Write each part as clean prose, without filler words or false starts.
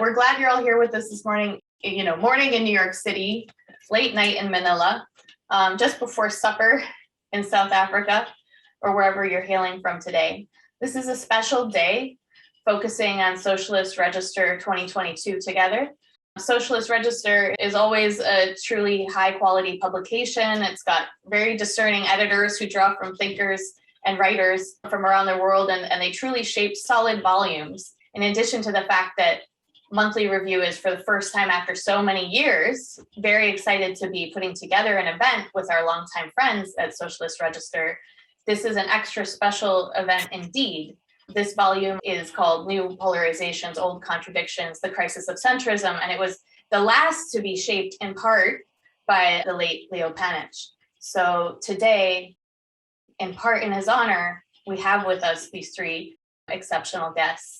We're glad you're all here with us this morning. Morning in New York City, late night in Manila, just before supper in South Africa, or wherever you're hailing from today. This is a special day focusing on Socialist Register 2022 together. Socialist Register is always a truly high quality publication. It's got very discerning editors who draw from thinkers and writers from around the world, and they truly shape solid volumes. In addition to the fact that monthly review is, for the first time after so many years, very excited to be putting together an event with our longtime friends at Socialist Register. This is an extra special event indeed. This volume is called New Polarizations, Old Contradictions, the Crisis of Centrism, and it was the last to be shaped in part by the late Leo Panitch. So today, in part in his honor, we have with us these three exceptional guests.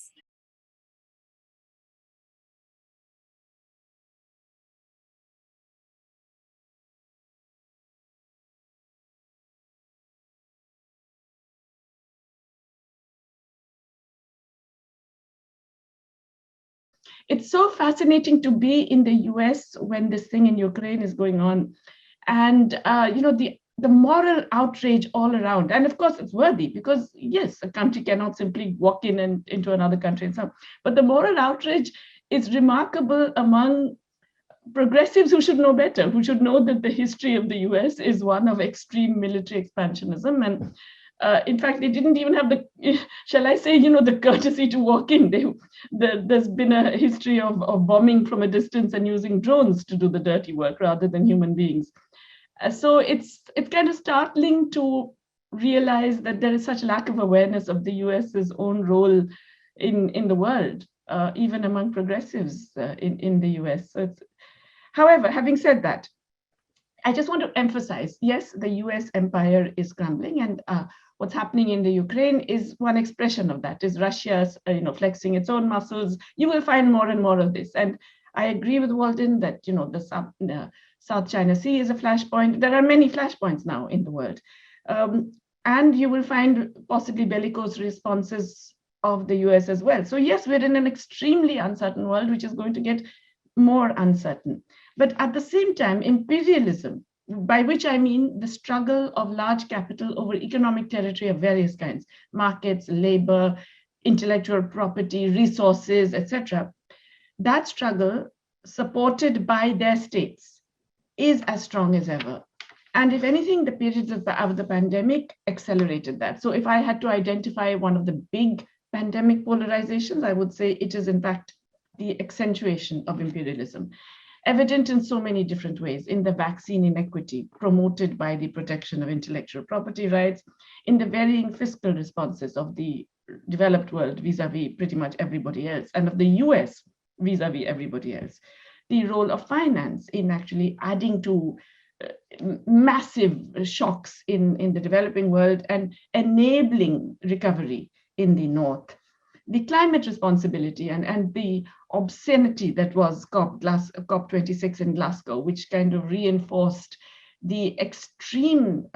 It's so fascinating to be in the US when this thing in Ukraine is going on. And, the moral outrage all around. And of course, it's worthy because, yes, a country cannot simply walk in and into another country. And so, but the moral outrage is remarkable among progressives who should know better, who should know that the history of the US is one of extreme military expansionism. And in fact, they didn't even have the, shall I say, the courtesy to walk in. There's been a history of bombing from a distance and using drones to do the dirty work rather than human beings. So it's kind of startling to realize that there is such lack of awareness of the US's own role in the world, even among progressives in the US. So however, having said that, I just want to emphasize, yes, the US empire is crumbling, and what's happening in the Ukraine is one expression of that, is Russia's flexing its own muscles. You will find more and more of this. And I agree with Walden that the South China Sea is a flashpoint. There are many flashpoints now in the world. And you will find possibly bellicose responses of the US as well. So yes, we're in an extremely uncertain world, which is going to get more uncertain. But at the same time, imperialism, by which I mean the struggle of large capital over economic territory of various kinds, markets, labor, intellectual property, resources, etc., that struggle, supported by their states, is as strong as ever. And if anything, the periods of the pandemic accelerated that. So if I had to identify one of the big pandemic polarizations, I would say it is in fact the accentuation of imperialism, evident in so many different ways: in the vaccine inequity promoted by the protection of intellectual property rights, in the varying fiscal responses of the developed world vis-a-vis pretty much everybody else, and of the US vis-a-vis everybody else, the role of finance in actually adding to massive shocks in the developing world and enabling recovery in the North, the climate responsibility and the obscenity that was COP26 in Glasgow, which kind of reinforced the extreme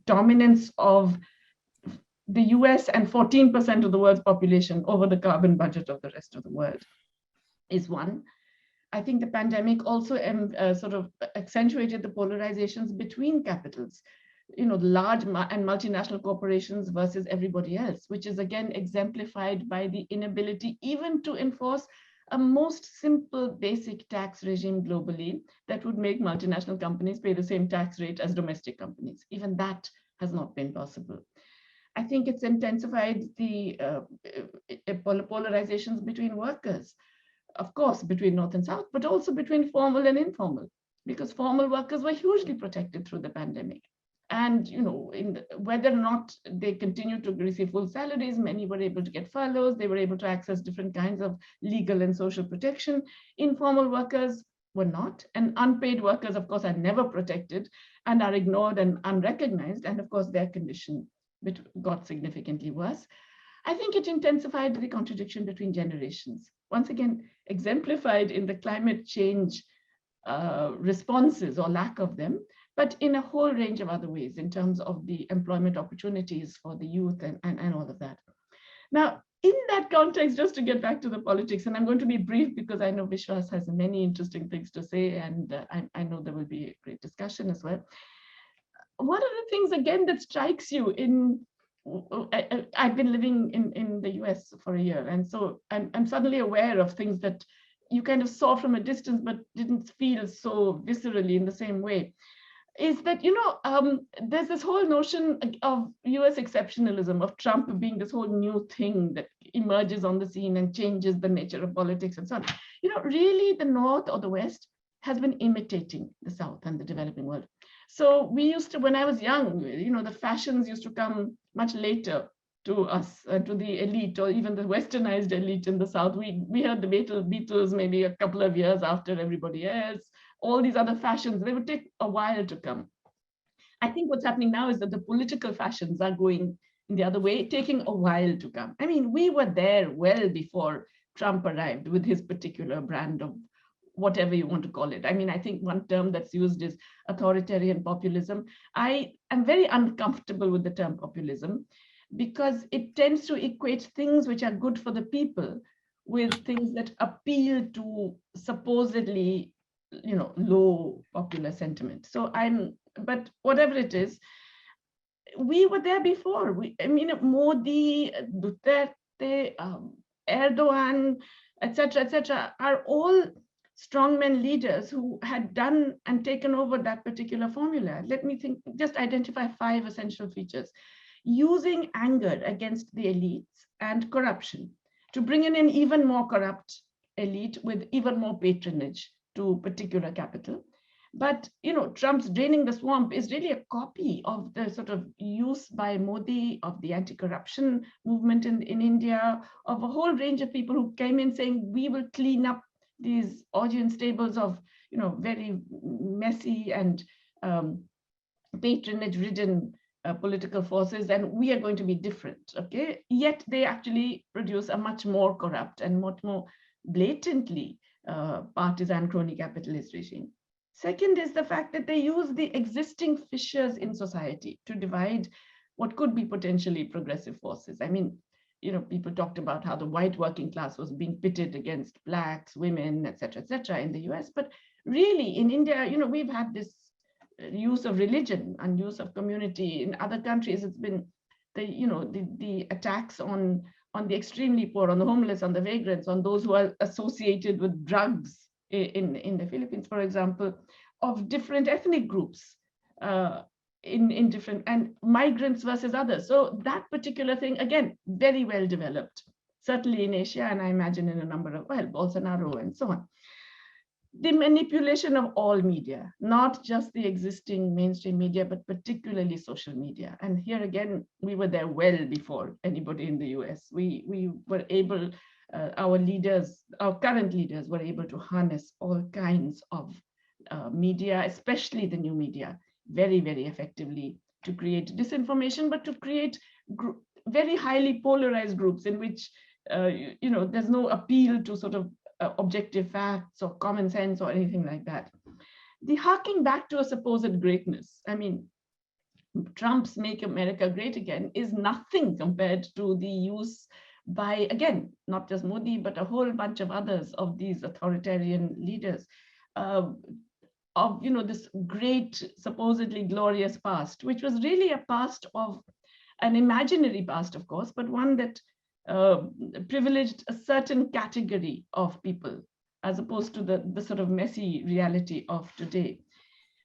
dominance of the US and 14% of the world's population over the carbon budget of the rest of the world, is one. I think the pandemic also sort of accentuated the polarizations between capitals, the large and multinational corporations versus everybody else, which is again exemplified by the inability even to enforce a most simple basic tax regime globally that would make multinational companies pay the same tax rate as domestic companies. Even that has not been possible. I think it's intensified the polarizations between workers, of course, between North and South, but also between formal and informal, because formal workers were hugely protected through the pandemic. And whether or not they continue to receive full salaries, many were able to get furloughs, they were able to access different kinds of legal and social protection. Informal workers were not, and unpaid workers, of course, are never protected and are ignored and unrecognized. And of course, their condition got significantly worse. I think it intensified the contradiction between generations, once again exemplified in the climate change responses or lack of them, but in a whole range of other ways in terms of the employment opportunities for the youth and all of that. Now, in that context, just to get back to the politics, and I'm going to be brief because I know Vishwas has many interesting things to say, and I know there will be a great discussion as well. One of the things, again, that strikes you in, I've been living in the US for a year, and so I'm suddenly aware of things that you kind of saw from a distance, but didn't feel so viscerally in the same way, is that, there's this whole notion of US exceptionalism, of Trump being this whole new thing that emerges on the scene and changes the nature of politics and so on. Really the North or the West has been imitating the South and the developing world. So we used to, when I was young, the fashions used to come much later to us, to the elite, or even the westernized elite in the South. We heard the Beatles maybe a couple of years after everybody else. All these other fashions, they would take a while to come. I think what's happening now is that the political fashions are going in the other way, taking a while to come. I mean, we were there well before Trump arrived with his particular brand of whatever you want to call it. I mean, I think one term that's used is authoritarian populism. I am very uncomfortable with the term populism because it tends to equate things which are good for the people with things that appeal to supposedly, low popular sentiment. So but whatever it is, we were there before. Modi, Duterte, Erdogan, etc., are all strongmen leaders who had done and taken over that particular formula. Let me just identify 5 essential features. Using anger against the elites and corruption to bring in an even more corrupt elite with even more patronage to particular capital. But, Trump's draining the swamp is really a copy of the sort of use by Modi of the anti-corruption movement in India, of a whole range of people who came in saying, we will clean up these audience tables of, very messy and patronage-ridden political forces, and we are going to be different, okay? Yet they actually produce a much more corrupt and much more blatantly partisan crony capitalist regime. Second is the fact that they use the existing fissures in society to divide what could be potentially progressive forces. I mean, people talked about how the white working class was being pitted against blacks, women, etc., in the US. But really, in India, we've had this use of religion and use of community. In other countries, it's been the attacks on the extremely poor, on the homeless, on the vagrants, on those who are associated with drugs in the Philippines, for example, of different ethnic groups in different, and migrants versus others. So that particular thing, again, very well developed, certainly in Asia, and I imagine in a number of, Bolsonaro and so on. The manipulation of all media, not just the existing mainstream media, but particularly social media. And here again, we were there well before anybody in the US. We were able, our current leaders were able to harness all kinds of media, especially the new media, very, very effectively to create disinformation, but to create very highly polarized groups in which, there's no appeal to sort of objective facts or common sense or anything like that. The harking back to a supposed greatness, I mean, Trump's Make America Great Again is nothing compared to the use by, again, not just Modi, but a whole bunch of others of these authoritarian leaders of, this great, supposedly glorious past, which was really a past of an imaginary past, of course, but one that privileged a certain category of people, as opposed to the sort of messy reality of today.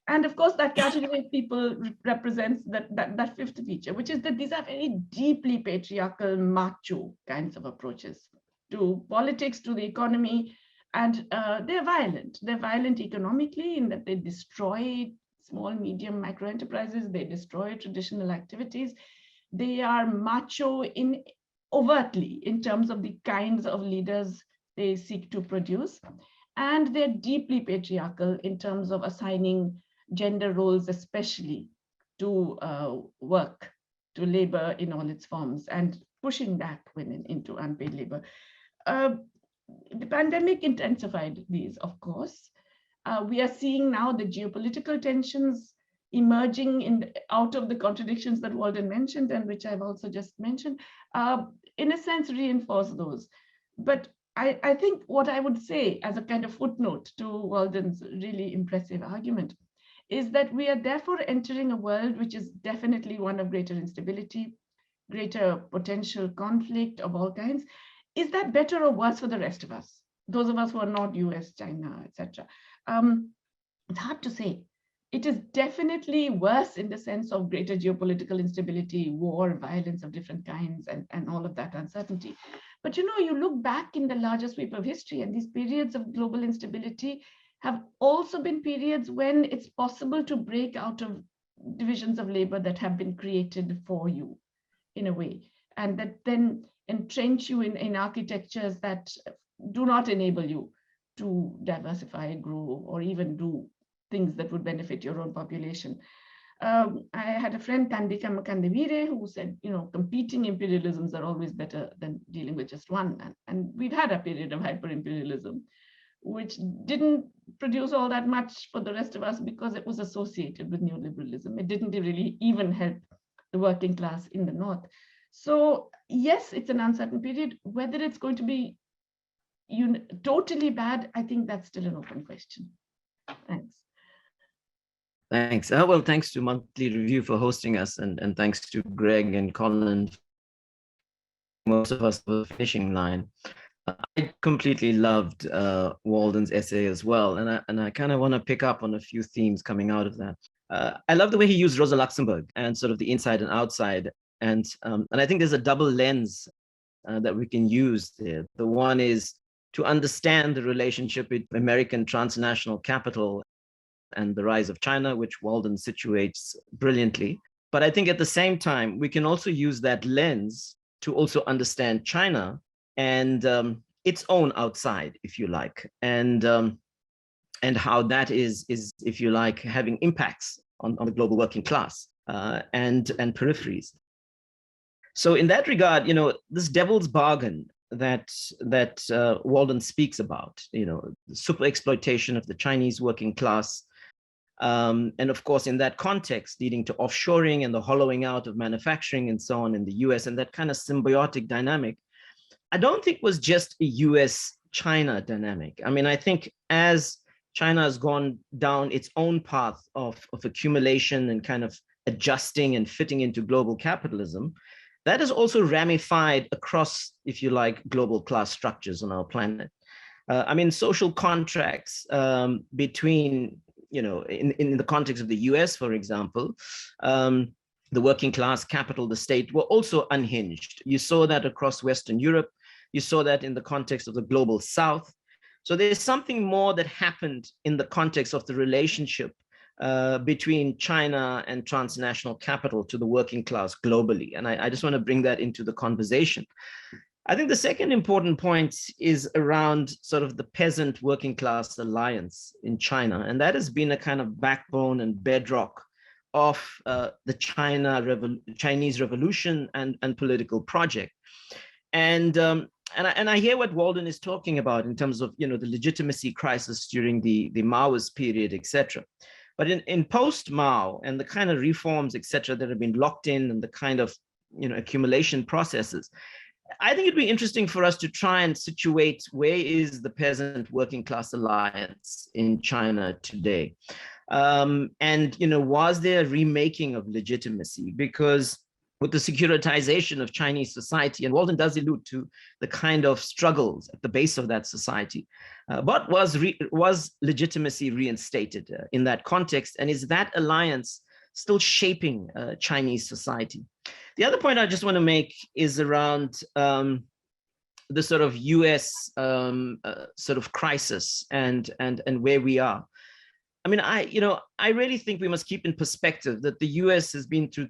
And of course, that category of people represents that fifth feature, which is that these are very deeply patriarchal, macho kinds of approaches to politics, to the economy, and they're violent. They're violent economically in that they destroy small, medium, micro enterprises, they destroy traditional activities. They are macho overtly in terms of the kinds of leaders they seek to produce. And they're deeply patriarchal in terms of assigning gender roles, especially to work, to labor in all its forms, and pushing back women into unpaid labor. The pandemic intensified these, of course. We are seeing now the geopolitical tensions emerging out of the contradictions that Walden mentioned, and which I've also just mentioned. in a sense, reinforce those. But I think what I would say as a kind of footnote to Walden's really impressive argument is that we are therefore entering a world which is definitely one of greater instability, greater potential conflict of all kinds. Is that better or worse for the rest of us? Those of us who are not US, China, etc. It's hard to say. It is definitely worse in the sense of greater geopolitical instability, war, violence of different kinds, and all of that uncertainty. But you look back in the larger sweep of history, and these periods of global instability have also been periods when it's possible to break out of divisions of labor that have been created for you in a way, and that then entrench you in architectures that do not enable you to diversify, grow, or even do things that would benefit your own population. I had a friend, Kandika Makandevire, who said, competing imperialisms are always better than dealing with just one. And we've had a period of hyper-imperialism, which didn't produce all that much for the rest of us because it was associated with neoliberalism. It didn't really even help the working class in the North. So yes, it's an uncertain period. Whether it's going to be totally bad, I think that's still an open question. Thanks. Thanks. Well, thanks to Monthly Review for hosting us, and thanks to Greg and Colin, most of us for the finishing line. I completely loved Walden's essay as well, and I kind of want to pick up on a few themes coming out of that. I love the way he used Rosa Luxemburg and sort of the inside and outside, and I think there's a double lens that we can use there. The one is to understand the relationship with American transnational capital and the rise of China, which Walden situates brilliantly. But I think at the same time, we can also use that lens to also understand China and its own outside, if you like, and how that is, if you like, having impacts on the global working class and peripheries. So in that regard, this devil's bargain that Walden speaks about, the super exploitation of the Chinese working class, and of course, in that context, leading to offshoring and the hollowing out of manufacturing and so on in the US, and that kind of symbiotic dynamic, I don't think was just a US-China dynamic. I mean, I think as China has gone down its own path of accumulation and kind of adjusting and fitting into global capitalism, that is also ramified across, if you like, global class structures on our planet. I mean, social contracts between, in the context of the US, for example, the working class, capital, the state were also unhinged. You saw that across Western Europe. You saw that in the context of the global South. So there's something more that happened in the context of the relationship between China and transnational capital to the working class globally. And I just want to bring that into the conversation. I think the second important point is around sort of the peasant working class alliance in China. And that has been a kind of backbone and bedrock of the Chinese revolution and political project. And I hear what Walden is talking about in terms of, the legitimacy crisis during the Maoist period, etc. But in post-Mao and the kind of reforms, etc., that have been locked in and the kind of, accumulation processes, I think it'd be interesting for us to try and situate where is the peasant working class alliance in China today? And, was there a remaking of legitimacy? Because with the securitization of Chinese society, and Walden does allude to the kind of struggles at the base of that society, but was legitimacy reinstated in that context? And is that alliance still shaping Chinese society? The other point I just want to make is around the sort of US sort of crisis and where we are. I mean, I really think we must keep in perspective that the US has been through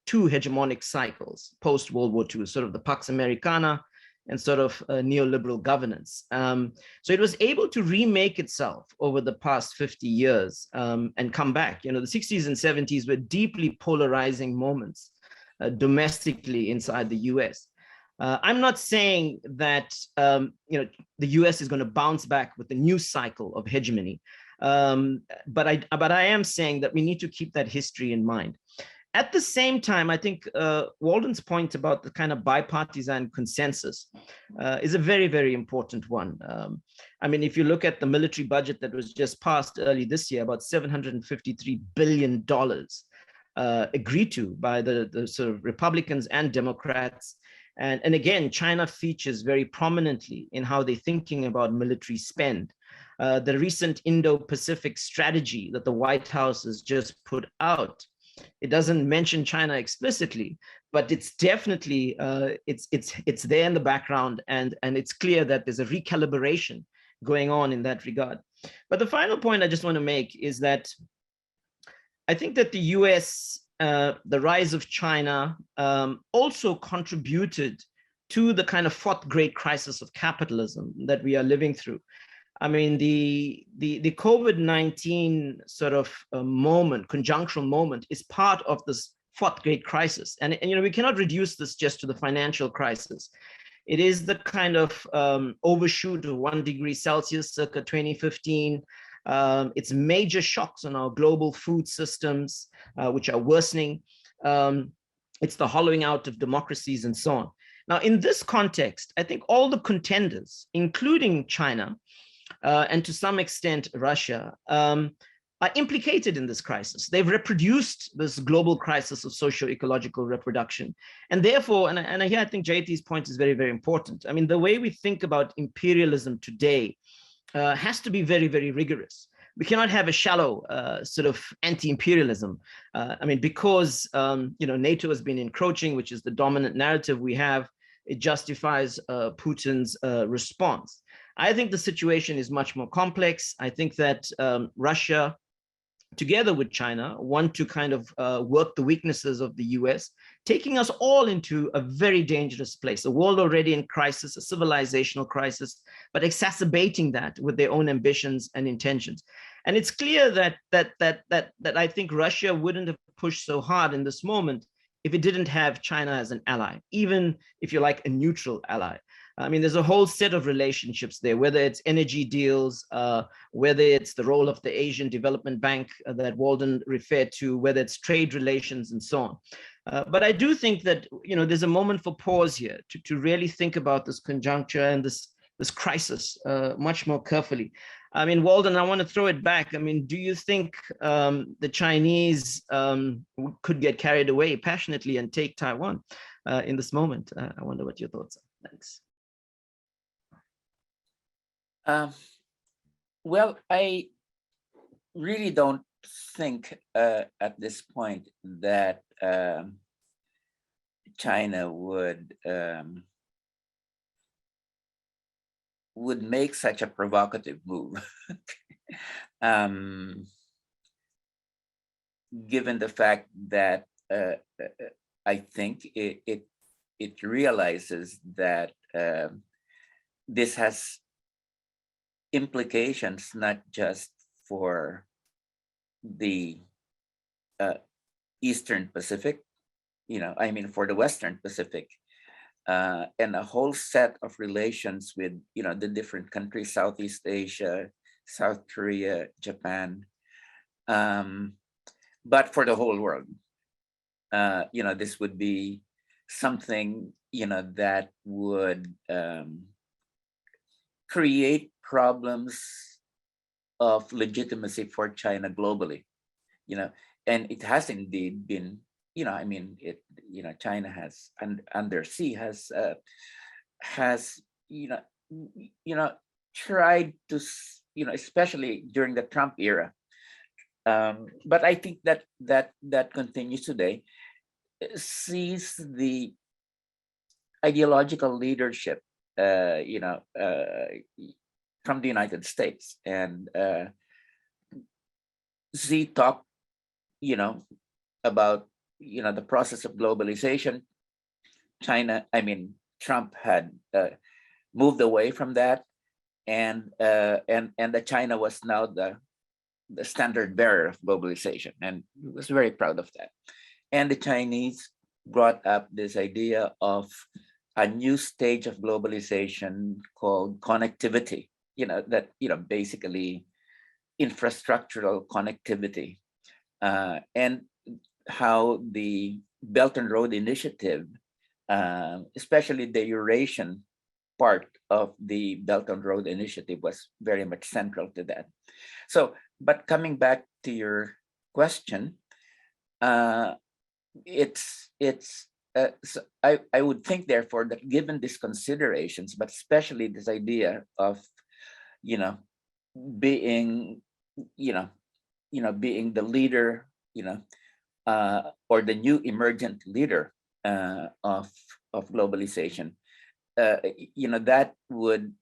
two hegemonic cycles post World War II, sort of the Pax Americana and sort of neoliberal governance. So it was able to remake itself over the past 50 years and come back. The 60s and 70s were deeply polarizing moments domestically inside the US. I'm not saying that the US is going to bounce back with a new cycle of hegemony. But I am saying that we need to keep that history in mind. At the same time, I think Walden's point about the kind of bipartisan consensus is a very, very important one. I mean, if you look at the military budget that was just passed early this year, about $753 billion agreed to by the sort of Republicans and Democrats. And again, China features very prominently in how they're thinking about military spend. The recent Indo-Pacific strategy that the White House has just put out, it doesn't mention China explicitly, but it's definitely it's there in the background, and it's clear that there's a recalibration going on in that regard. But the final point I just want to make is that I think that the US, the rise of China, also contributed to the kind of fourth great crisis of capitalism that we are living through. I mean, the COVID-19 sort of moment, conjunctural moment, is part of this fourth great crisis. And you know, we cannot reduce this just to the financial crisis. It is the kind of overshoot of 1 degree Celsius circa 2015. It's major shocks on our global food systems, which are worsening. It's the hollowing out of democracies and so on. Now, in this context, I think all the contenders, including China, and to some extent Russia, are implicated in this crisis. They've reproduced this global crisis of socio-ecological reproduction. And therefore, and here I think Jayati's point is very, very important. I mean, the way we think about imperialism today has to be very, very rigorous. We cannot have a shallow sort of anti-imperialism. I mean, because you know, NATO has been encroaching, which is the dominant narrative we have, it justifies Putin's response. I think the situation is much more complex. I think that Russia, together with China, want to kind of work the weaknesses of the US, taking us all into a very dangerous place, a world already in crisis, a civilizational crisis, but exacerbating that with their own ambitions and intentions. And it's clear that I think Russia wouldn't have pushed so hard in this moment if it didn't have China as an ally, even if you like a neutral ally. I mean, there's a whole set of relationships there, whether it's energy deals, whether it's the role of the Asian Development Bank that Walden referred to, whether it's trade relations and so on. But I do think that, you know, there's a moment for pause here to really think about this conjuncture and this crisis much more carefully. I mean, Walden, I want to throw it back. I mean, do you think the Chinese could get carried away passionately and take Taiwan in this moment? I wonder what your thoughts are. Thanks. Well, I really don't think at this point that China would make such a provocative move, given the fact that I think it realizes that this has implications not just for the Eastern Pacific, you know, I mean for the Western Pacific, and a whole set of relations with, you know, the different countries, Southeast Asia, South Korea, Japan, but for the whole world. You know, this would be something, you know, that would create problems of legitimacy for China globally, you know, and it has indeed been, you know, I mean, China has, and undersea has, you know, tried to, you know, especially during the Trump era. But I think that continues today, sees the ideological leadership, you know, from the United States, and Xi talked, you know, about, you know, the process of globalization. Trump had moved away from that, and that China was now the standard bearer of globalization, and he was very proud of that. And the Chinese brought up this idea of a new stage of globalization called connectivity, you know, that, you know, basically infrastructural connectivity. And how the Belt and Road Initiative, especially the Eurasian part of the Belt and Road Initiative, was very much central to that. So, but coming back to your question, so I would think, therefore, that given these considerations, but especially this idea of, being, being the leader, or the new emergent leader of globalization, that would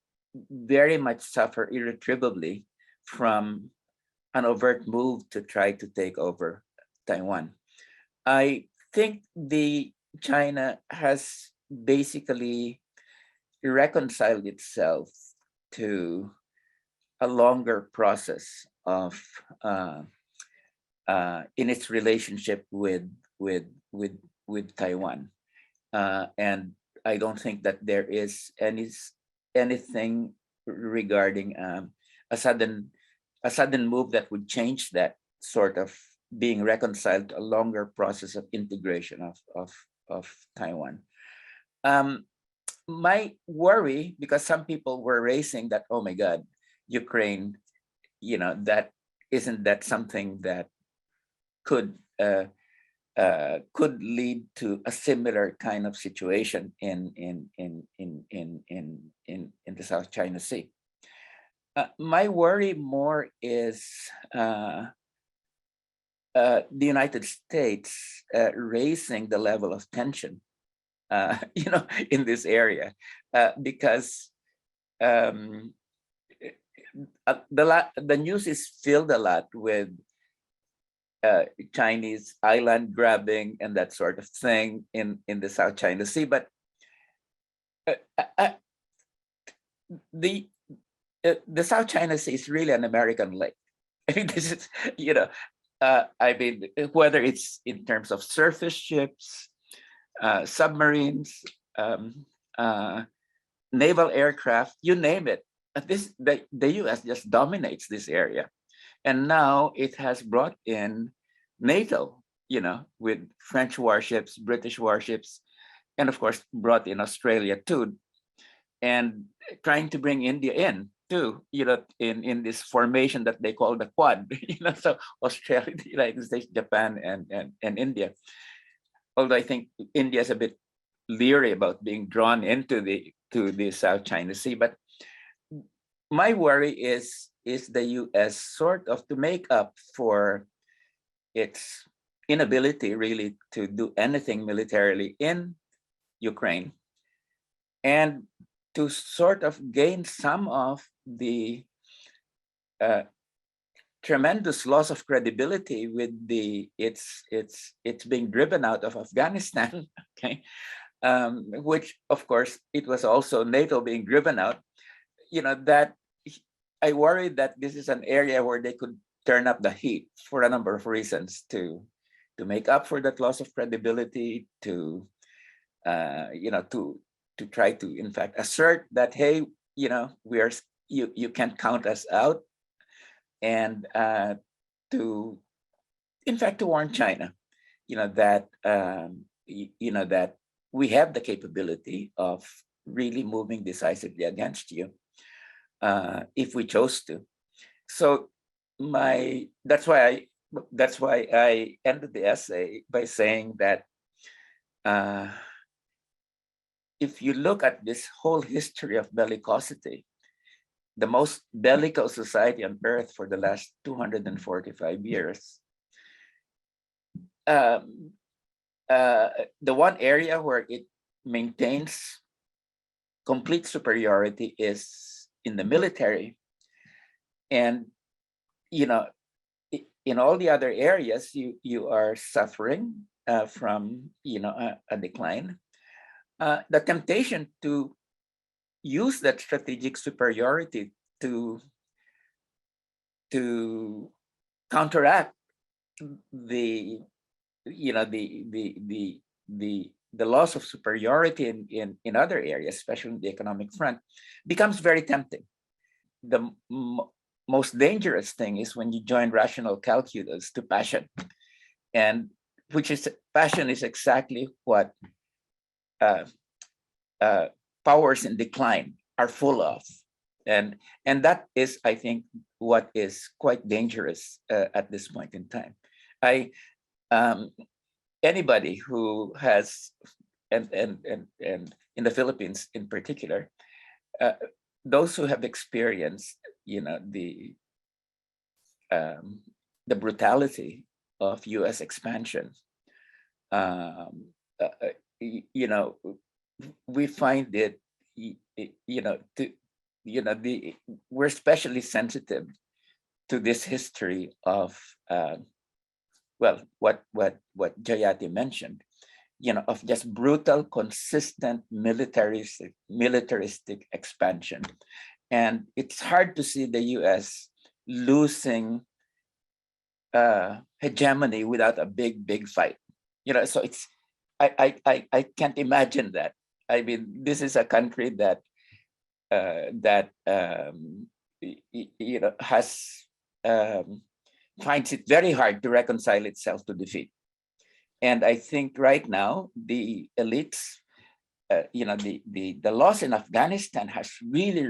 very much suffer irretrievably from an overt move to try to take over Taiwan. I think China has basically reconciled itself to a longer process of in its relationship with Taiwan, and I don't think that there is anything regarding a sudden move that would change that sort of being reconciled to a longer process of integration of Taiwan. My worry, because some people were raising that, oh my God, Ukraine, that isn't that something that could lead to a similar kind of situation in the South China Sea. My worry more is the United States raising the level of tension, in this area, because the news is filled a lot with Chinese island grabbing and that sort of thing in the South China Sea, but the South China Sea is really an American lake. I mean, this is, I mean, whether it's in terms of surface ships, submarines, naval aircraft, you name it. The U.S. just dominates this area. And now it has brought in NATO, with French warships, British warships, and of course brought in Australia too, and trying to bring India in too, in this formation that they call the Quad, so Australia, the United States, Japan, and India. Although I think India is a bit leery about being drawn into the South China Sea, but my worry is the U.S. sort of to make up for its inability really to do anything militarily in Ukraine, and to sort of gain some of the tremendous loss of credibility with it's being driven out of Afghanistan, okay, which of course it was also NATO being driven out. That I worry that this is an area where they could turn up the heat for a number of reasons to make up for that loss of credibility, to try to in fact assert that, hey, we are, you can't count us out, and to in fact to warn China, that that we have the capability of really moving decisively against you if we chose to. So that's why I ended the essay by saying that if you look at this whole history of bellicosity, the most bellicose society on earth for the last 245 years, the one area where it maintains complete superiority is in the military. And, in all the other areas, you are suffering from, a decline. The temptation to use that strategic superiority to counteract the loss of superiority in other areas, especially in the economic front, becomes very tempting. The most dangerous thing is when you join rational calculus to passion, and which is passion is exactly what uh, powers in decline are full of, and that is, I think, what is quite dangerous at this point in time. Anybody who has, and in the Philippines in particular, those who have experienced, the brutality of U.S. expansion, we find it, we're especially sensitive to this history of, well, what Jayati mentioned, of just brutal, consistent militaristic expansion. And it's hard to see the US losing hegemony without a big fight. So it's, I can't imagine that. I mean, this is a country that has finds it very hard to reconcile itself to defeat. And I think right now the elites, the loss in Afghanistan has really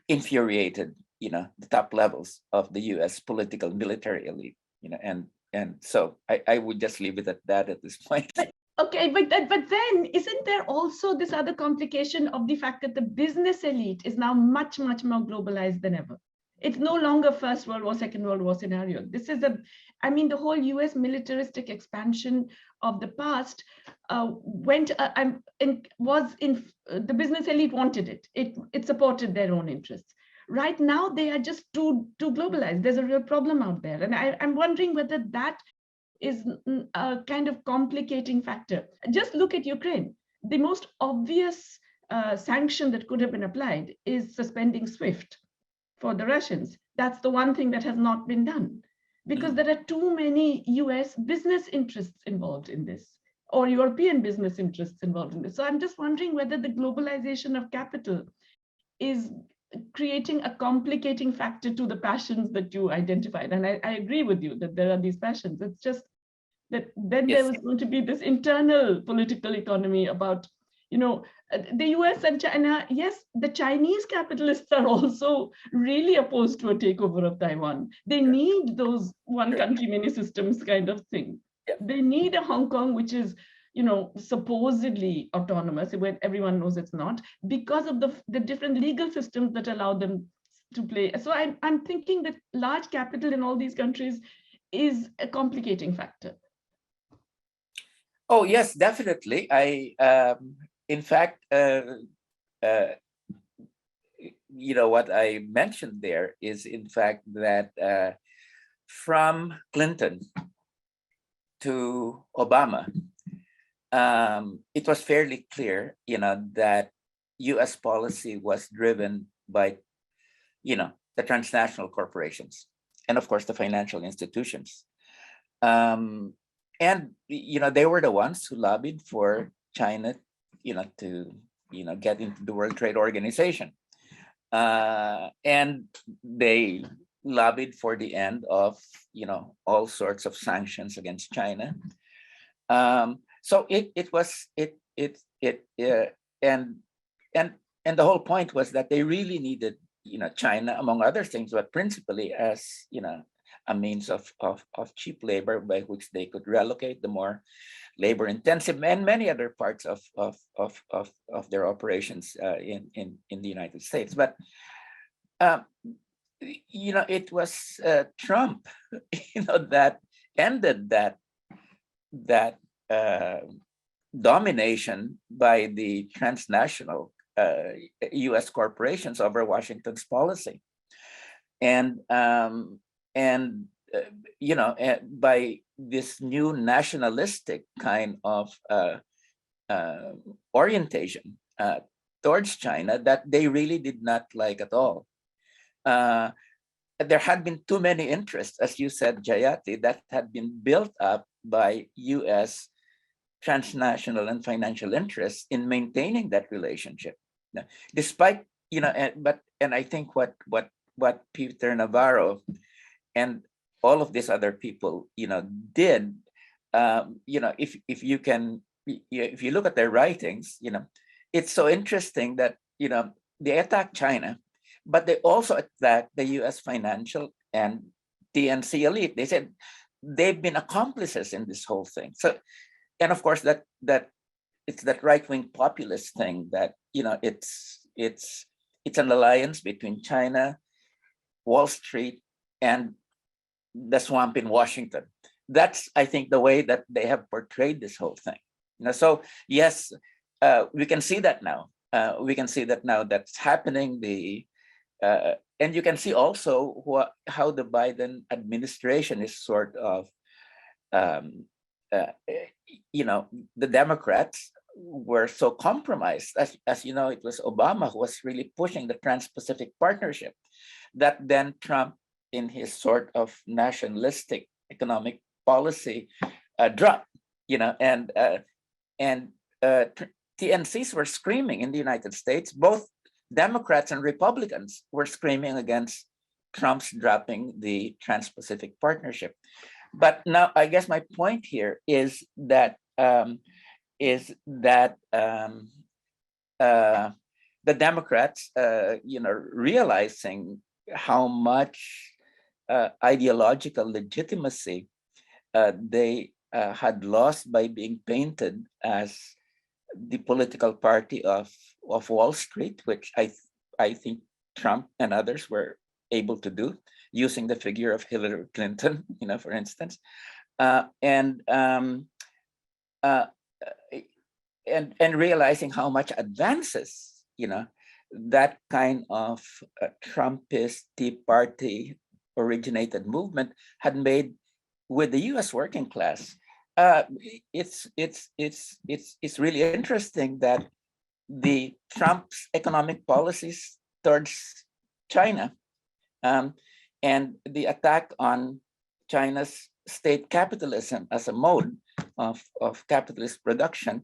infuriated, the top levels of the U.S. political military elite, and so I would just leave it at that at this point. Okay, but then isn't there also this other complication of the fact that the business elite is now much more globalized than ever? It's no longer First World War, Second World War scenario. This is the whole US militaristic expansion of the past the business elite wanted it. It supported their own interests. Right now, they are just too globalized. There's a real problem out there. And I'm wondering whether that is a kind of complicating factor. Just look at Ukraine. The most obvious sanction that could have been applied is suspending SWIFT for the Russians. That's the one thing that has not been done, because there are too many US business interests involved in this, or European business interests involved in this. So I'm just wondering whether the globalization of capital is creating a complicating factor to the passions that you identified. And I agree with you that there are these passions. It's just that then there was going to be this internal political economy about, the US and China. Yes, the Chinese capitalists are also really opposed to a takeover of Taiwan. They need those one country, many systems kind of thing. They need a Hong Kong, which is, supposedly autonomous, when everyone knows it's not, because of the different legal systems that allow them to play. So I'm thinking that large capital in all these countries is a complicating factor. Oh, yes, definitely. In fact, what I mentioned there is, in fact, that from Clinton to Obama, it was fairly clear, that U.S. policy was driven by, the transnational corporations and, of course, the financial institutions. And, they were the ones who lobbied for China, to, get into the World Trade Organization. And they lobbied for the end of, all sorts of sanctions against China. So and the whole point was that they really needed, China, among other things, but principally as, a means of cheap labor by which they could relocate the more labor intensive and many other parts of their operations in the United States. But it was Trump, that ended that domination by the transnational U.S. corporations over Washington's policy, and by this new nationalistic kind of orientation towards China that they really did not like at all. There had been too many interests, as you said, Jayati, that had been built up by U.S. transnational and financial interests in maintaining that relationship. Now, despite, and I think what Peter Navarro and all of these other people, did, if you can, if you look at their writings, it's so interesting that, they attack China, but they also attack the U.S. financial and TNC elite. They said they've been accomplices in this whole thing. So, and of course, that it's that right-wing populist thing that, it's an alliance between China, Wall Street, and the swamp in Washington. That's, I think, the way that they have portrayed this whole thing. So yes, we can see that now. We can see that now that's happening. And you can see also how the Biden administration is sort of, the Democrats were so compromised. As you know, it was Obama who was really pushing the Trans-Pacific Partnership, that then Trump, in his sort of nationalistic economic policy, dropped. And TNCs were screaming in the United States. Both Democrats and Republicans were screaming against Trump's dropping the Trans-Pacific Partnership. But now, I guess my point here is that the Democrats, realizing how much ideological legitimacy they had lost by being painted as the political party of Wall Street, which I think Trump and others were able to do, using the figure of Hillary Clinton, for instance, and realizing how much advances, that kind of Trumpist Tea Party originated movement had made with the U.S. working class. It's really interesting that the Trump's economic policies towards China, and the attack on China's state capitalism as a mode of capitalist production,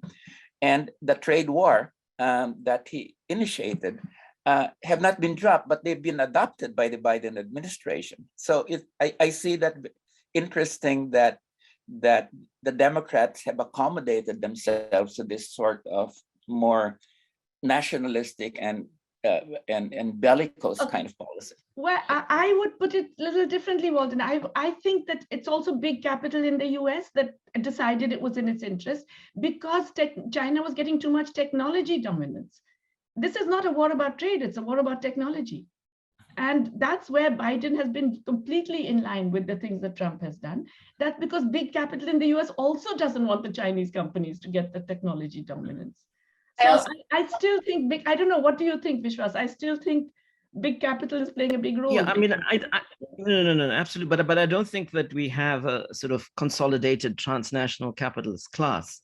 and the trade war that he initiated, have not been dropped, but they've been adopted by the Biden administration. So I see that interesting that the Democrats have accommodated themselves to this sort of more nationalistic and bellicose kind of policy. Well, I would put it a little differently, Walden. I think that it's also big capital in the US that decided it was in its interest because China was getting too much technology dominance. This is not a war about trade, it's a war about technology. And that's where Biden has been completely in line with the things that Trump has done. That's because big capital in the US also doesn't want the Chinese companies to get the technology dominance. So I still think I don't know, what do you think, Vishwas? I still think big capital is playing a big role. Yeah, I mean, no, absolutely. But I don't think that we have a sort of consolidated transnational capitalist class.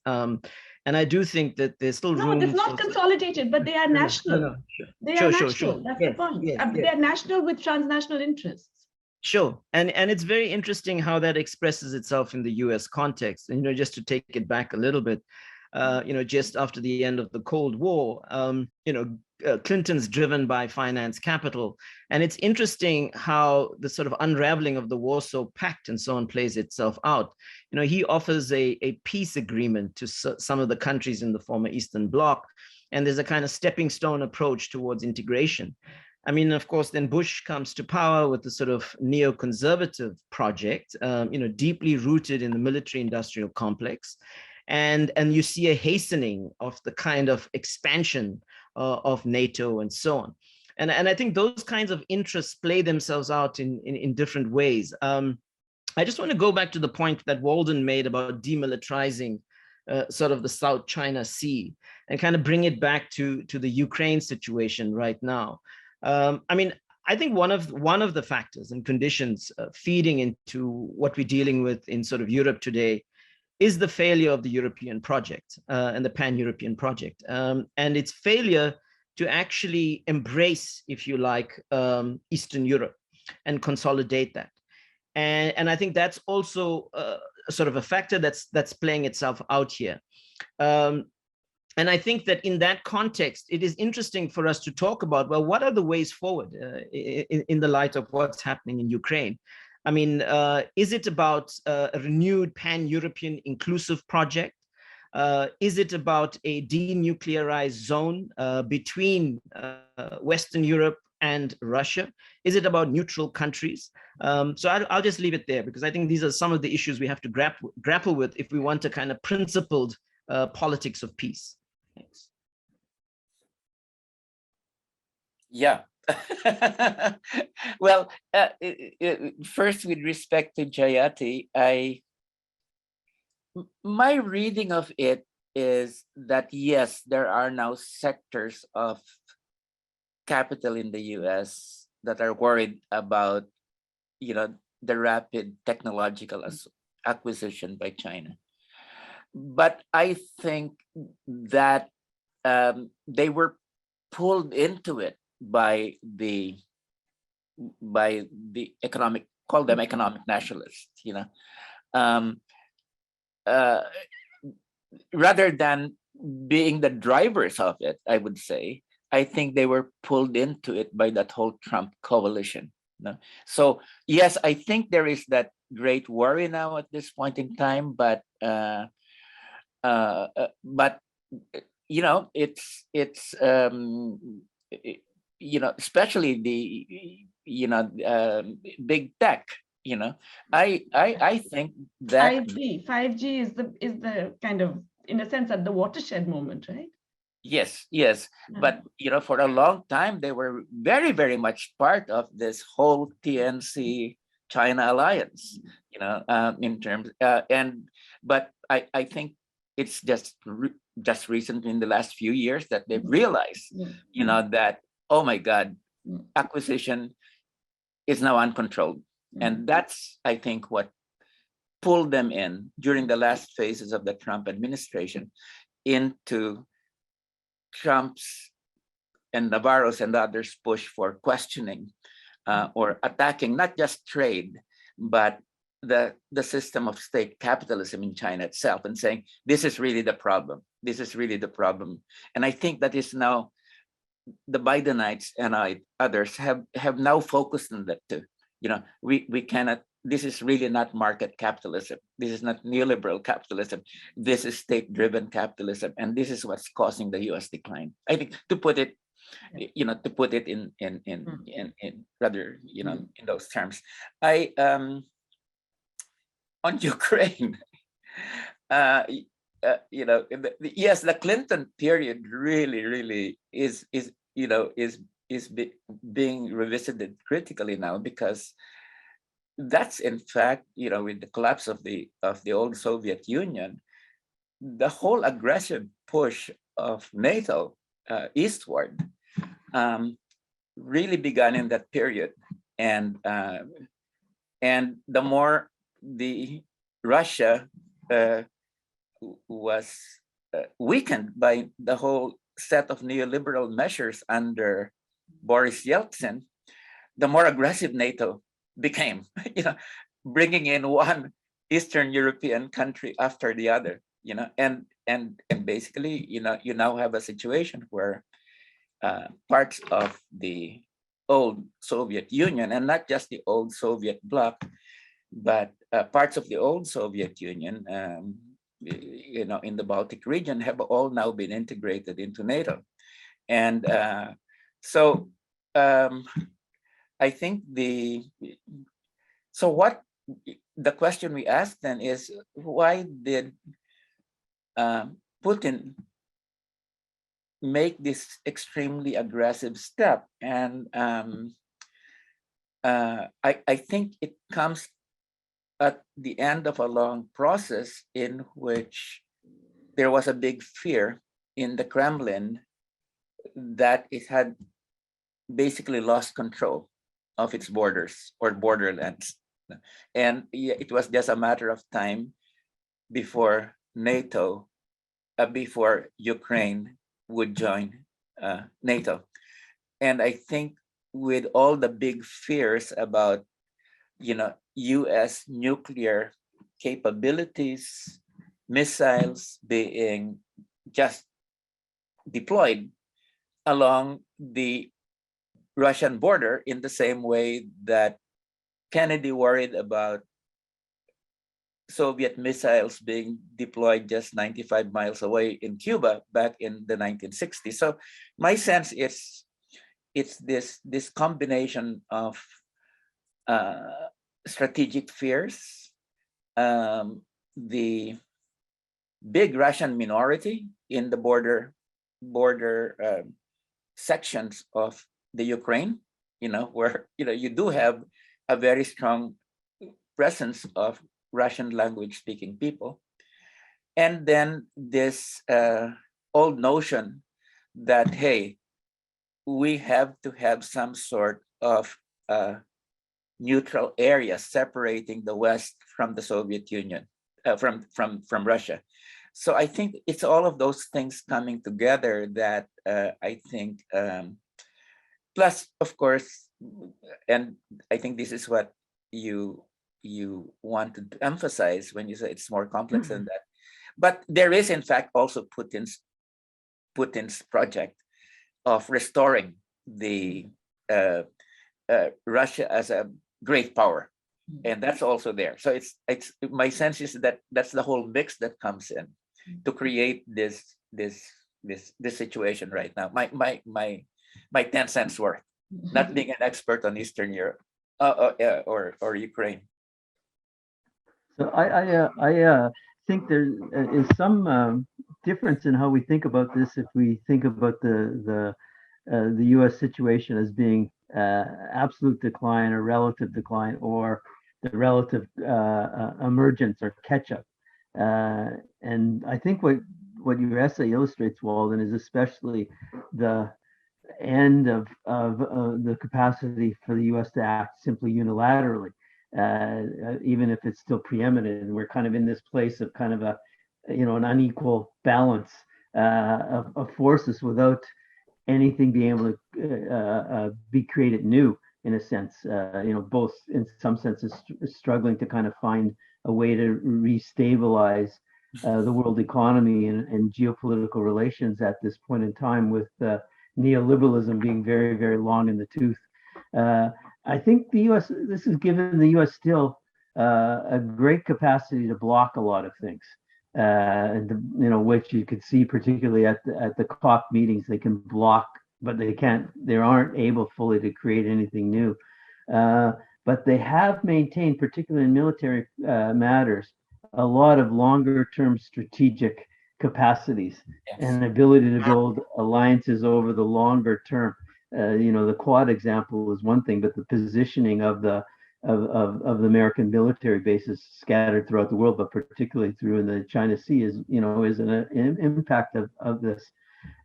And I do think that there's still room. No, it's not consolidated, but they are national. No, sure. They are national. That's the point. They are national with transnational interests. Sure. And it's very interesting how that expresses itself in the US context. And, just to take it back a little bit, just after the end of the Cold War, Clinton's driven by finance capital. And it's interesting how the sort of unraveling of the Warsaw Pact and so on plays itself out. He offers a peace agreement to some of the countries in the former Eastern Bloc, and there's a kind of stepping stone approach towards integration. I mean, of course, then Bush comes to power with the sort of neoconservative project, deeply rooted in the military-industrial complex. And you see a hastening of the kind of expansion of NATO and so on. And I think those kinds of interests play themselves out in different ways. I just want to go back to the point that Walden made about demilitarizing sort of the South China Sea and kind of bring it back to the Ukraine situation right now. I mean, I think one of the factors and conditions feeding into what we're dealing with in sort of Europe today is the failure of the European project and the pan-European project, and its failure to actually embrace, if you like, Eastern Europe and consolidate that. And I think that's also sort of a factor that's playing itself out here. And I think that in that context, it is interesting for us to talk about, well, what are the ways forward in the light of what's happening in Ukraine? I mean, is it about a renewed pan-European inclusive project? Is it about a denuclearized zone between Western Europe and Russia? Is it about neutral countries? So I'll just leave it there, because I think these are some of the issues we have to grapple with if we want a kind of principled politics of peace. Thanks. Yeah. Well, first, with respect to Jayati, my reading of it is that yes, there are now sectors of capital in the US that are worried about, the rapid technological acquisition by China. But I think that they were pulled into it by the economic, call them economic nationalists, rather than being the drivers of it. I would say, I think they were pulled into it by that whole Trump coalition. So yes, I think there is that great worry now at this point in time, but it's especially the big tech. I think that 5G is the kind of, in a sense, at the watershed moment, right? Yes, but for a long time they were very, very much part of this whole TNC China alliance. In terms but I think it's just recently in the last few years that they've realized, that, oh my God, acquisition is now uncontrolled, and that's, I think, what pulled them in during the last phases of the Trump administration into Trump's and Navarro's and others' push for questioning or attacking not just trade, but the system of state capitalism in China itself, and saying, this is really the problem. This is really the problem. And I think that is now the Bidenites and others have now focused on that too. We cannot, this is really not market capitalism. This is not neoliberal capitalism. This is state-driven capitalism, and this is what's causing the U.S. decline. I think, to put it, in rather, in those terms. On Ukraine, yes, the Clinton period really is being revisited critically now, because that's, in fact, with the collapse of the old Soviet Union, the whole aggressive push of NATO eastward really began in that period, and the more the Russia was weakened by the whole set of neoliberal measures under Boris Yeltsin, the more aggressive NATO became, bringing in one Eastern European country after the other, and basically, you now have a situation where parts of the old Soviet Union, and not just the old Soviet bloc, but parts of the old Soviet Union, in the Baltic region, have all now been integrated into NATO. And so I think what the question we asked then is, why did Putin make this extremely aggressive step? And I think it comes at the end of a long process in which there was a big fear in the Kremlin that it had basically lost control of its borders or borderlands. And it was just a matter of time before NATO, before Ukraine would join NATO. And I think with all the big fears about, US nuclear capabilities, missiles being just deployed along the Russian border in the same way that Kennedy worried about Soviet missiles being deployed just 95 miles away in Cuba back in the 1960s. So my sense is it's this combination of strategic fears, the big Russian minority in the border sections of the Ukraine, where you do have a very strong presence of Russian language speaking people. And then this old notion that, hey, we have to have some sort of neutral area separating the West from the Soviet Union, from Russia. So I think it's all of those things coming together that I think, plus, of course, and I think this is what you wanted to emphasize when you say it's more complex than that. But there is, in fact, also Putin's project of restoring the Russia as a great power, and that's also there. So it's my sense is that that's the whole mix that comes in to create this situation right now. My 10 cents worth, not being an expert on Eastern Europe or Ukraine. So I think there is some difference in how we think about this if we think about the U.S. situation as being absolute decline or relative decline, or the relative emergence or catch-up. And I think what your essay illustrates, Walden, is especially the end of the capacity for the U.S. to act simply unilaterally, even if it's still preeminent. And we're kind of in this place of kind of an unequal balance of forces without anything being able to be created new, in a sense. Both in some senses struggling to kind of find a way to restabilize the world economy and geopolitical relations at this point in time, with neoliberalism being very, very long in the tooth. I think the U.S., this has given the U.S. still a great capacity to block a lot of things. And which you could see particularly at the COP meetings. They can block, but they aren't able fully to create anything new. But they have maintained, particularly in military matters, a lot of longer term strategic capacities. Yes. And ability to build alliances over the longer term. The Quad example is one thing, but the positioning of the American military bases scattered throughout the world, but particularly through in the China Sea, is an impact of this.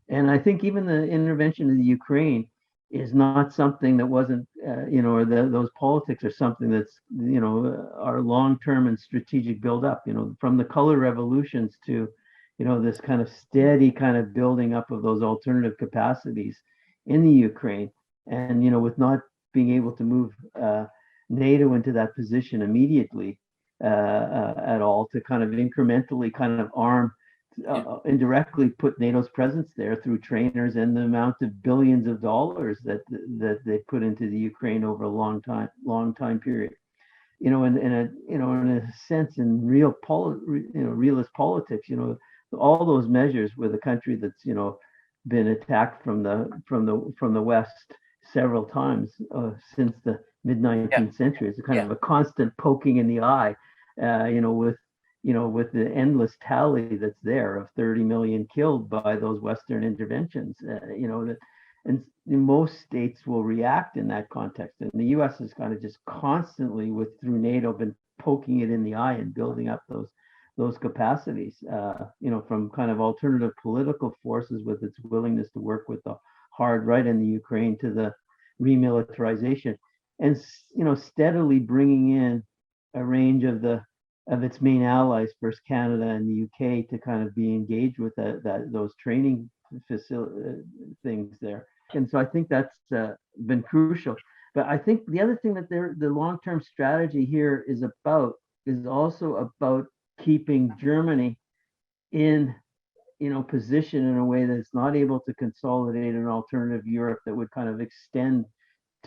And I think even the intervention in the Ukraine is not something that wasn't, or those politics are something that's, our long-term and strategic build-up, from the color revolutions to, this kind of steady kind of building up of those alternative capacities in the Ukraine. And, with not being able to move NATO into that position immediately at all, to kind of incrementally kind of arm, indirectly put NATO's presence there through trainers and the amount of billions of dollars that they put into the Ukraine over a long time period. In a sense, in realist politics, all those measures with a country that's been attacked from the West several times since the mid-19th century. It's a kind of a constant poking in the eye, with the endless tally that's there of 30 million killed by those Western interventions. And most states will react in that context. And the U.S. has kind of just constantly, through NATO, been poking it in the eye and building up those capacities, from kind of alternative political forces with its willingness to work with the hard right in the Ukraine, to the remilitarization, and steadily bringing in a range of its main allies, first Canada and the UK, to kind of be engaged with those training things there. And so I think that's been crucial. But I think the other thing that the long-term strategy here is also about keeping Germany in position in a way that it's not able to consolidate an alternative Europe that would kind of extend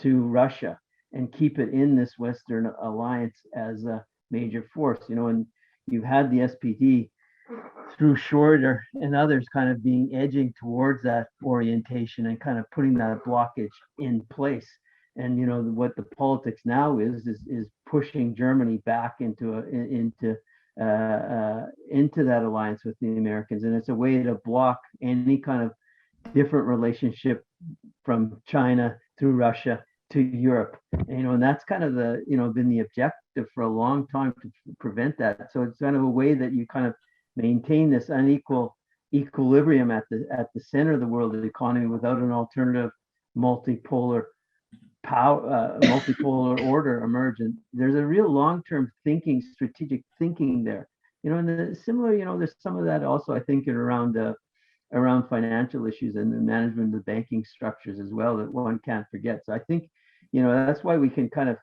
to Russia. and keep it in this Western alliance as a major force. And you had the SPD through Shorter and others kind of edging towards that orientation and kind of putting that blockage in place. And what the politics now is pushing Germany back into that alliance with the Americans, and it's a way to block any kind of different relationship from China through Russia to Europe. And that's kind of been the objective for a long time, to prevent that. So it's kind of a way that you kind of maintain this unequal equilibrium at the center of the world economy without an alternative multipolar order emerge. And there's a real long-term thinking, strategic thinking there. And similar, there's some of that also, I think, around financial issues and the management of the banking structures as well, that one can't forget. So I think, that's why we can kind of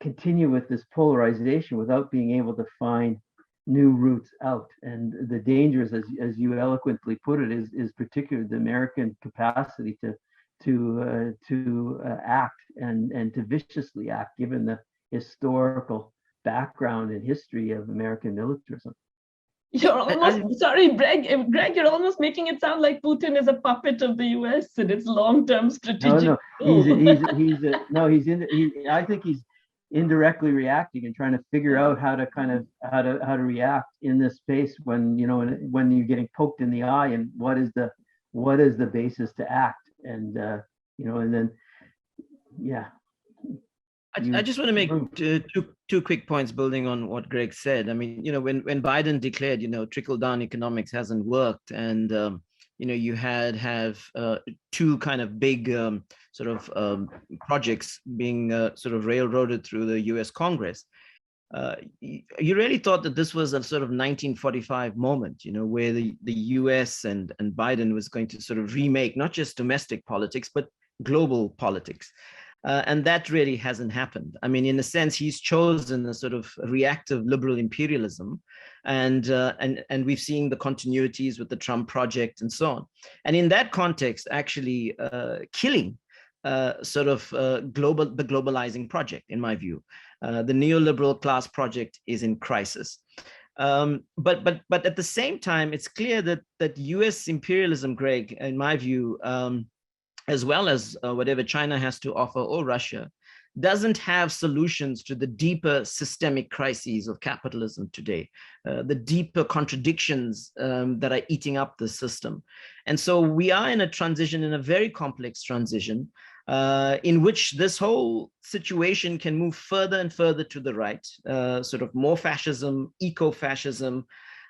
continue with this polarization without being able to find new routes out. And the dangers, as you eloquently put it, is particularly the American capacity to act and to viciously act, given the historical background and history of American militarism. You're almost, sorry, Greg, you're almost making it sound like Putin is a puppet of the US and its long-term strategic. I think he's indirectly reacting and trying to figure out how to react in this space when you're getting poked in the eye, and what is the basis to act. And and then I just want to make two quick points building on what Greg said. I mean, when Biden declared, trickle-down economics hasn't worked, and you have two kind of big projects being sort of railroaded through the U.S. Congress. You really thought that this was a sort of 1945 moment, where the U.S. and Biden was going to sort of remake not just domestic politics, but global politics. And that really hasn't happened. I mean, in a sense, he's chosen a sort of reactive liberal imperialism, and we've seen the continuities with the Trump project and so on. And in that context, actually killing the globalizing project, in my view. The neoliberal class project is in crisis. But at the same time, it's clear that U.S. imperialism, Greg, in my view, as well as whatever China has to offer, or Russia, doesn't have solutions to the deeper systemic crises of capitalism today, the deeper contradictions that are eating up the system. And so we are in a transition, in a very complex transition, in which this whole situation can move further and further to the right, sort of more fascism, eco-fascism,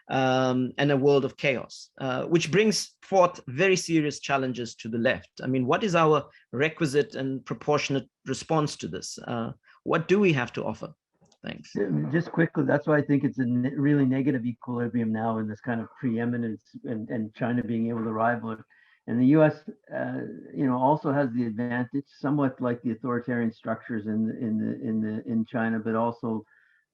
and a world of chaos, which brings forth very serious challenges to the left. I mean, what is our requisite and proportionate response to this? What do we have to offer? Thanks. Just quickly, that's why I think it's a really negative equilibrium now in this kind of preeminence, and China being able to rival it. And the U.S., also has the advantage, somewhat like the authoritarian structures in China, but also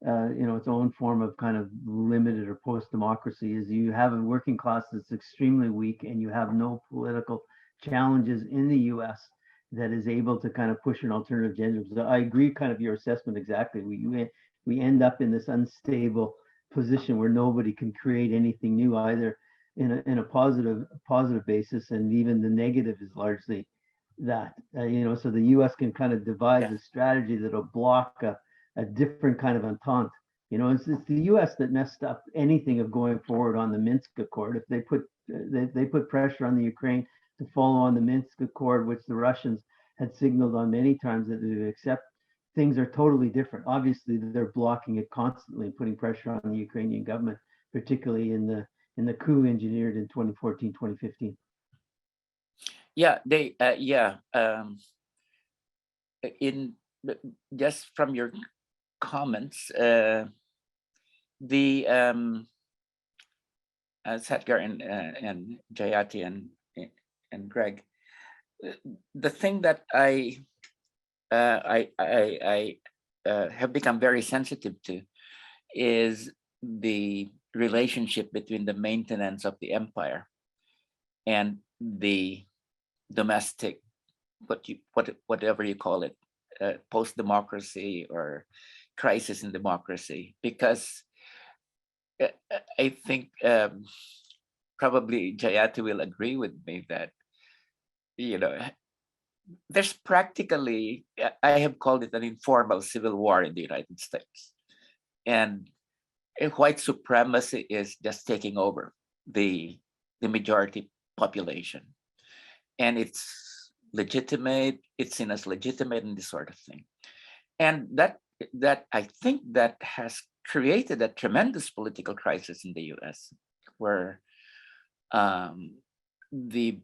its own form of kind of limited or post-democracy, is you have a working class that's extremely weak, and you have no political challenges in the U.S. that is able to kind of push an alternative agenda. So I agree kind of your assessment exactly. We end up in this unstable position where nobody can create anything new, either in a positive basis, and even the negative is largely that. So the U.S. can kind of devise a strategy that'll block a different kind of entente. It's the U.S. that messed up anything of going forward on the Minsk Accord. If they put pressure on the Ukraine to follow on the Minsk Accord, which the Russians had signaled on many times that they would accept, things are totally different. Obviously, they're blocking it constantly, putting pressure on the Ukrainian government, particularly in the coup engineered in 2014, 2015. In just from your comments, the Satgar and Jayati and Greg, the thing that I have become very sensitive to is the relationship between the maintenance of the empire and the domestic, whatever you call it, post-democracy or crisis in democracy, because I think probably Jayati will agree with me that, you know, there's practically, I have called it an informal civil war in the United States. And white supremacy is just taking over the majority population. And it's legitimate, it's seen as legitimate and this sort of thing. And that I think that has created a tremendous political crisis in the US, where the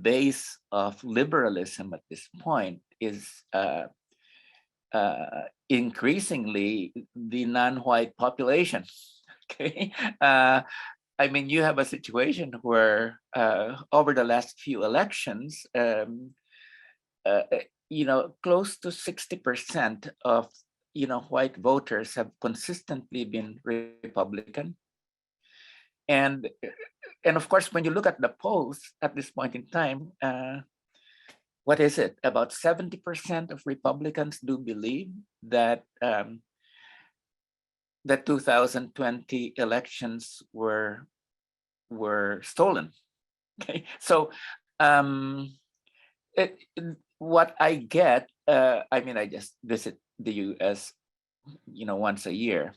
base of liberalism at this point is increasingly the non-white population. Okay, I mean, you have a situation where over the last few elections, close to 60% of white voters have consistently been Republican. And of course, when you look at the polls at this point in time, what is it? About 70% of Republicans do believe that the 2020 elections were stolen. Okay, so what I get, I mean, I just visit the U.S. once a year,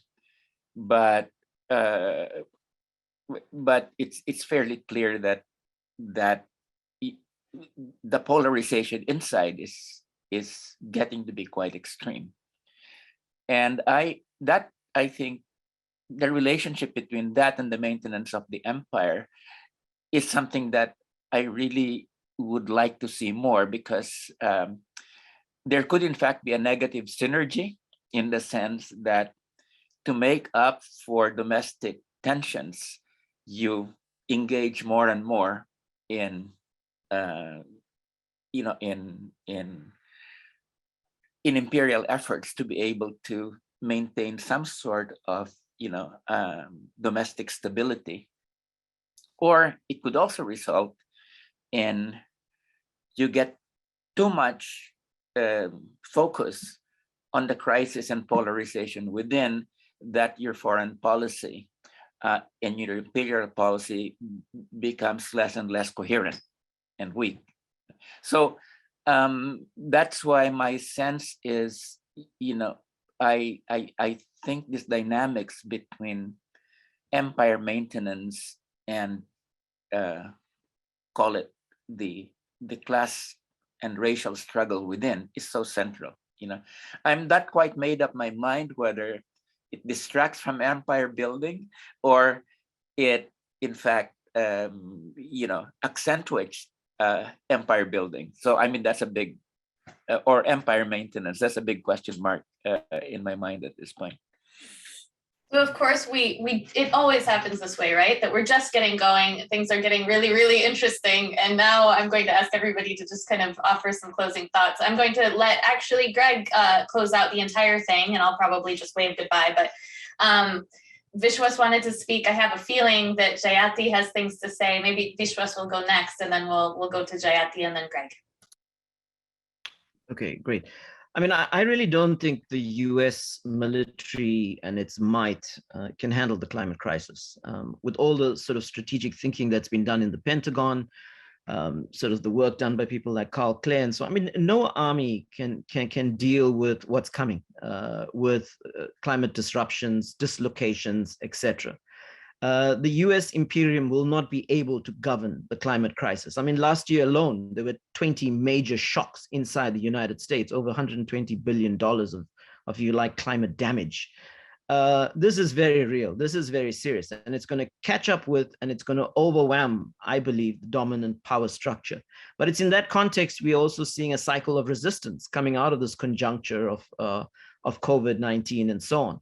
but it's fairly clear that the polarization inside is getting to be quite extreme. And I think the relationship between that and the maintenance of the empire is something that I really would like to see more, because there could in fact be a negative synergy, in the sense that to make up for domestic tensions, you engage more and more in imperial efforts to be able to maintain some sort of domestic stability. Or it could also result in you get too much focus on the crisis and polarization within, that your foreign policy and your imperial policy becomes less and less coherent and weak. So that's why my sense is, I think this dynamics between empire maintenance and call it the class and racial struggle within is so central. I'm not quite made up my mind whether it distracts from empire building or it in fact accentuates empire building. So I mean, that's a big or empire maintenance, that's a big question mark in my mind at this point. So of course it always happens this way, right? That we're just getting going, things are getting really, really interesting. And now I'm going to ask everybody to just kind of offer some closing thoughts. I'm going to let actually Greg close out the entire thing, and I'll probably just wave goodbye. But Vishwas wanted to speak. I have a feeling that Jayati has things to say. Maybe Vishwas will go next, and then we'll go to Jayati and then Greg. Okay, great. I mean, I really don't think the US military and its might can handle the climate crisis. With all the sort of strategic thinking that's been done in the Pentagon, sort of the work done by people like Carl Clare. And so, I mean, no army can deal with what's coming, with climate disruptions, dislocations, etc. The US Imperium will not be able to govern the climate crisis. I mean, last year alone, there were 20 major shocks inside the United States, over $120 billion of if you like, climate damage. This is very real. This is very serious, and it's going to catch up with, and it's going to overwhelm, I believe, the dominant power structure. But it's in that context, we're also seeing a cycle of resistance coming out of this conjuncture of COVID-19 and so on.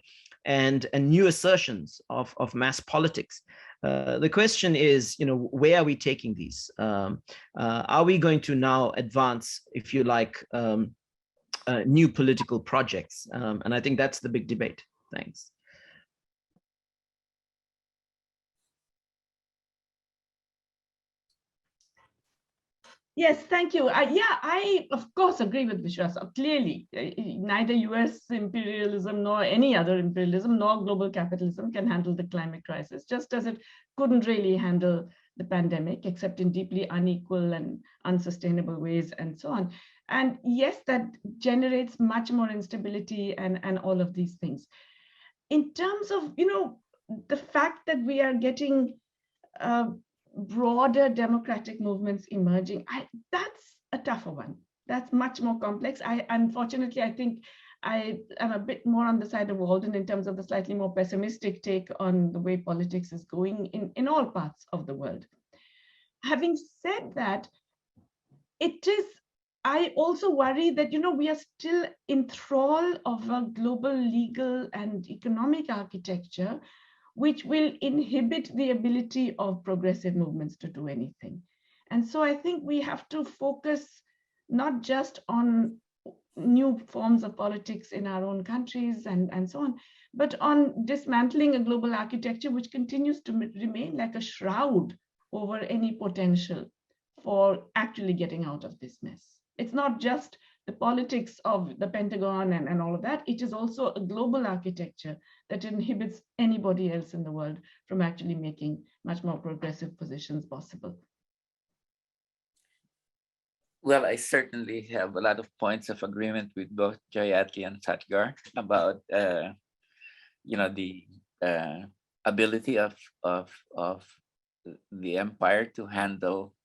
And new assertions of mass politics. The question is, where are we taking these? Are we going to now advance, if you like, new political projects? And I think that's the big debate. Thanks. Yes, thank you. Yeah, I of course agree with Vishwas. Clearly, neither US imperialism nor any other imperialism nor global capitalism can handle the climate crisis, just as it couldn't really handle the pandemic, except in deeply unequal and unsustainable ways and so on. And yes, that generates much more instability and all of these things. In terms of, the fact that we are getting broader democratic movements emerging, that's a tougher one. That's much more complex. Unfortunately, I think I am a bit more on the side of Walden in terms of the slightly more pessimistic take on the way politics is going in all parts of the world. Having said that, I also worry that, we are still in thrall of a global legal and economic architecture which will inhibit the ability of progressive movements to do anything. And so I think we have to focus not just on new forms of politics in our own countries and so on, but on dismantling a global architecture which continues to remain like a shroud over any potential for actually getting out of this mess. It's not just the politics of the Pentagon and all of that. It is also a global architecture that inhibits anybody else in the world from actually making much more progressive positions possible. Well, I certainly have a lot of points of agreement with both Jayati and Satgar about, the ability of the empire to handle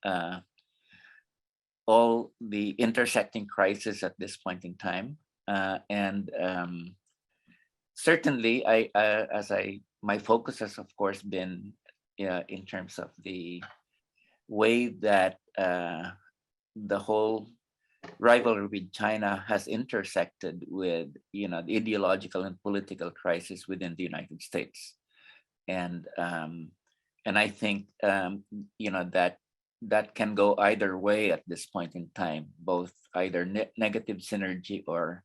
all the intersecting crises at this point in time, and certainly, my focus has of course been in terms of the way that the whole rivalry with China has intersected with the ideological and political crisis within the United States, and I think that can go either way at this point in time, both either negative synergy or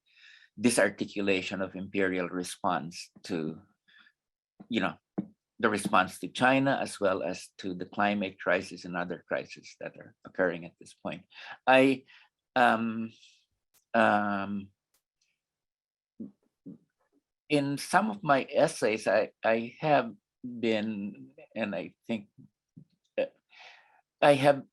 disarticulation of imperial response to, the response to China, as well as to the climate crisis and other crises that are occurring at this point. In some of my essays, I have been, and I think I have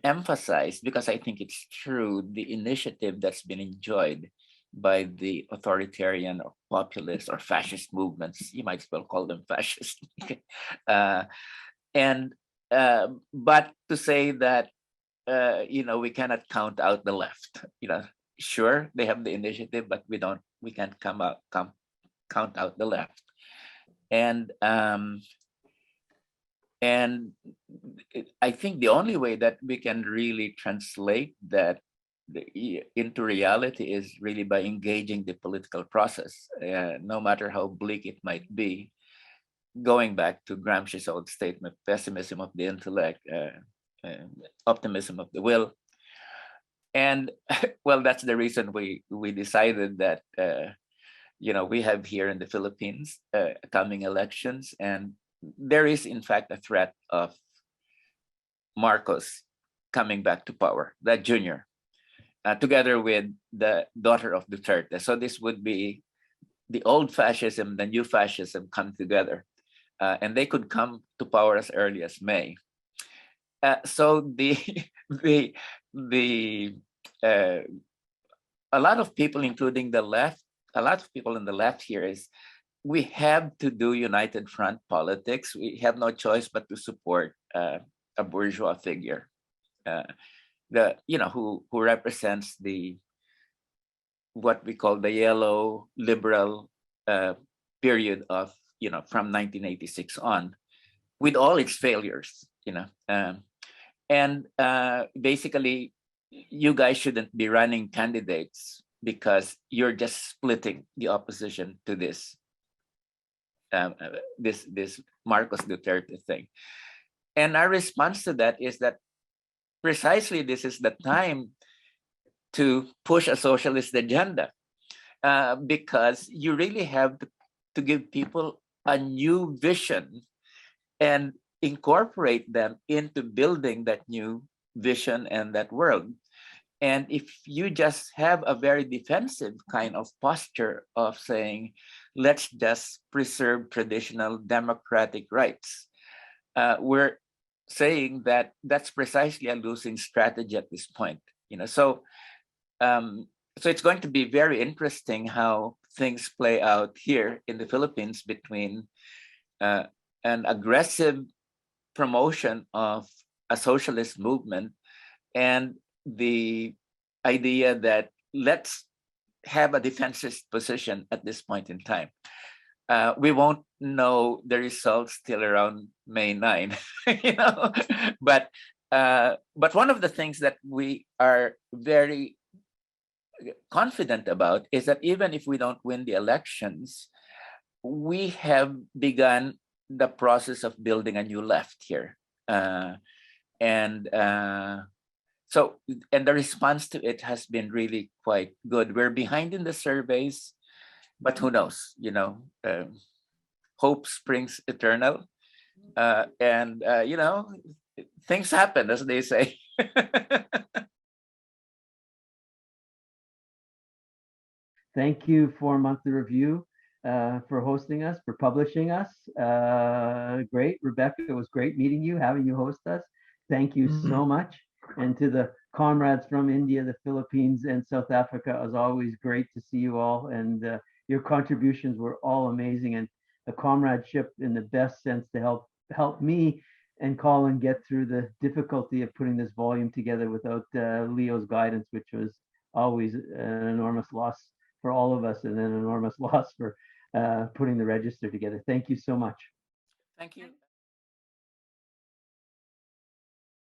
emphasized, because I think it's true, the initiative that's been enjoyed by the authoritarian or populist or fascist movements. You might as well call them fascist. But to say that we cannot count out the left. Sure, they have the initiative, but we can't count out the left. And I think the only way that we can really translate that into reality is really by engaging the political process, no matter how bleak it might be. Going back to Gramsci's old statement, pessimism of the intellect, optimism of the will. And well, that's the reason we decided that, we have here in the Philippines coming elections, and there is in fact a threat of Marcos coming back to power, that junior, together with the daughter of Duterte. So this would be the old fascism, the new fascism come together, and they could come to power as early as May. So a lot of people, including the left, a lot of people on the left here is, we have to do united front politics. We have no choice but to support a bourgeois figure, who represents what we call the yellow liberal period of from 1986 on, with all its failures. Basically, you guys shouldn't be running candidates because you're just splitting the opposition to this Marcos Duterte thing. And our response to that is that precisely this is the time to push a socialist agenda, because you really have to give people a new vision and incorporate them into building that new vision and that world. And if you just have a very defensive kind of posture of saying, let's just preserve traditional democratic rights, we're saying that that's precisely a losing strategy at this point. So it's going to be very interesting how things play out here in the Philippines between an aggressive promotion of a socialist movement and the idea that let's have a defensive position at this point in time. We won't know the results till around May 9, But one of the things that we are very confident about is that even if we don't win the elections, we have begun the process of building a new left here. And the response to it has been really quite good. We're behind in the surveys, but who knows? Hope springs eternal, and things happen, as they say. Thank you for Monthly Review, for hosting us, for publishing us. Great, Rebecca. It was great meeting you, having you host us. Thank you so much. And to the comrades from India, the Philippines, and South Africa, as always, great to see you all. And your contributions were all amazing, and a comradeship in the best sense to help me and Colin get through the difficulty of putting this volume together without Leo's guidance, which was always an enormous loss for all of us and an enormous loss for putting the register together. Thank you so much. Thank you.